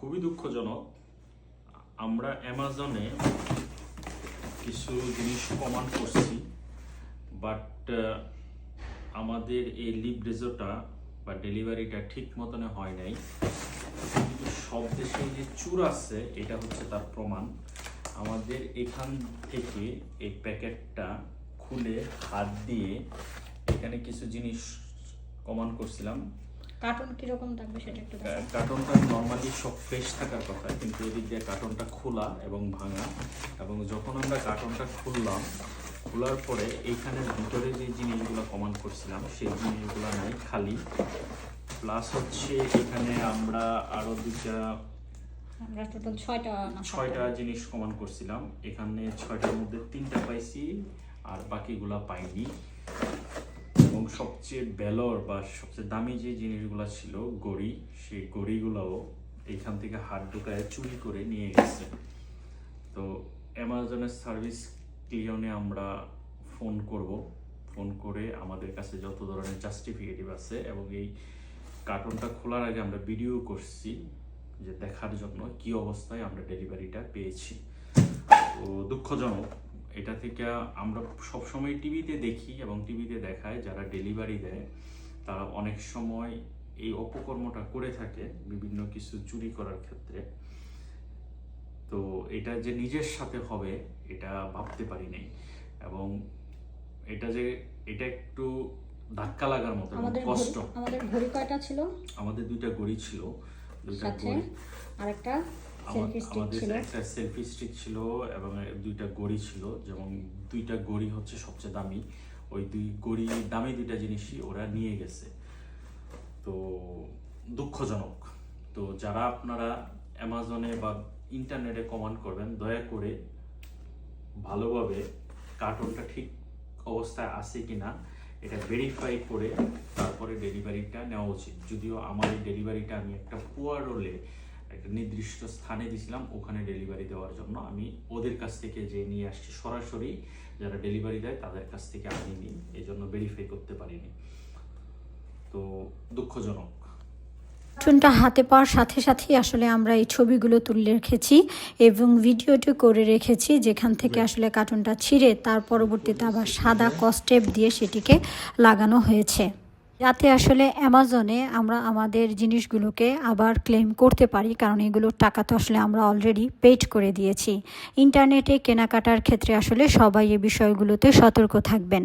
খুবই দুঃখজনক। আমরা অ্যামাজনে কিছু জিনিস কমান্ড করছি, বাট আমাদের এই লিব্রেজোটা বা ডেলিভারিটা ঠিক মতনে হয় নাই। কিন্তু সব দেশে যে চুর আছে এটা হচ্ছে তার প্রমাণ। আমাদের এখান থেকে এই প্যাকেটটা খুলে হাত দিয়ে এখানে কিছু জিনিস কমান্ড করছিলাম। কার্টুন কিরকম থাকবে সেটা একটু দেখান। কার্টনটা নর্মালি সব ফ্রেশ থাকার কথা, কিন্তু এদিক দিয়ে কার্টনটা খোলা এবং ভাঙা। এবং যখন আমরা কার্টনটা খুললাম, খোলার পরে এইখানের ভিতরে যে জিনিসগুলো কমান্ড করছিলাম সেই জিনিসগুলো নাই, খালি। প্লাস হচ্ছে এখানে আমরা আরও আমরা টোটাল ছয়টা জিনিস কমান্ড করছিলাম। এখানে 6টার মধ্যে 3টা পাইছি আর বাকিগুলা পাইনি। এবং সবচেয়ে ভ্যালোর বা সবচেয়ে দামি যে জিনিসগুলো ছিল গড়ি, সেই গড়িগুলোও এইখান থেকে হাত ঢুকায় চুরি করে নিয়ে গেছে। তো অ্যামাজনের সার্ভিস ক্লিয়নে আমরা ফোন করে আমাদের কাছে যত ধরনের জাস্টিফিকেটিভ আছে, এবং এই কার্টনটা খোলার আগে আমরা ভিডিও করছি যে দেখার জন্য কি অবস্থায় আমরা ডেলিভারিটা পেয়েছি। তো দুঃখজনক। এটা থেকে আমরা সবসময় টিভিতে দেখি এবং টিভিতে দেখায় যারা ডেলিভারি দেয় তারা অনেক সময় এই অপকর্মটা করে থাকে বিভিন্ন কিছু চুরি করার ক্ষেত্রে। তো এটা যে নিজের সাথে হবে এটা ভাবতে পারি নাই। এবং এটা একটু ধাক্কা লাগার মতো কষ্ট। আমাদের ঘড়ি কয়টা ছিল? আমাদের 2টা ঘড়ি ছিল, 2টা ঘড়ি, আরেকটা একটা সেলফি স্টিক ছিল এবং 2টা ঘড়ি ছিল। যেমন 2টা ঘড়ি হচ্ছে সবচেয়ে দামি, ওই দামি 2টা জিনিসই ওরা নিয়ে গেছে। তো দুঃখজনক। তো যারা আপনারা অ্যামাজনে বা ইন্টারনেটে কমান্ড করবেন, দয়া করে ভালোভাবে কার্টনটা ঠিক অবস্থায় আছে কিনা এটা ভেরিফাই করে তারপরে ডেলিভারিটা নেওয়া উচিত। যদিও আমার এই ডেলিভারিটা আমি একটা পুয়ার রোলে একটা নির্দিষ্ট স্থানে দিয়েছিলাম, ওখানে ডেলিভারি দেওয়ার জন্য আমি ওদের কাছ থেকে যে নিয়ে আসছি, সরাসরি যারা ডেলিভারি দেয় তাদের কাছ থেকে আনিনি, এই জন্য ভেরিফাই করতে পারিনি। তো দুঃখজনক। কার্টুনটা হাতে পাওয়ার সাথে সাথেই আসলে আমরা এই ছবিগুলো তুলে রেখেছি এবং ভিডিওটি করে রেখেছি, যেখান থেকে আসলে কার্টুনটা ছিঁড়ে তার পরবর্তীতে আবার সাদা কস্টেপ দিয়ে সেটিকে লাগানো হয়েছে, যাতে আসলে অ্যামাজনে আমরা আমাদের জিনিসগুলোকে আবার ক্লেম করতে পারি, কারণ এগুলোর টাকা তো আসলে আমরা অলরেডি পেড করে দিয়েছি। ইন্টারনেটে কেনাকাটার ক্ষেত্রে আসলে সবাই এই বিষয়গুলোতে সতর্ক থাকবেন।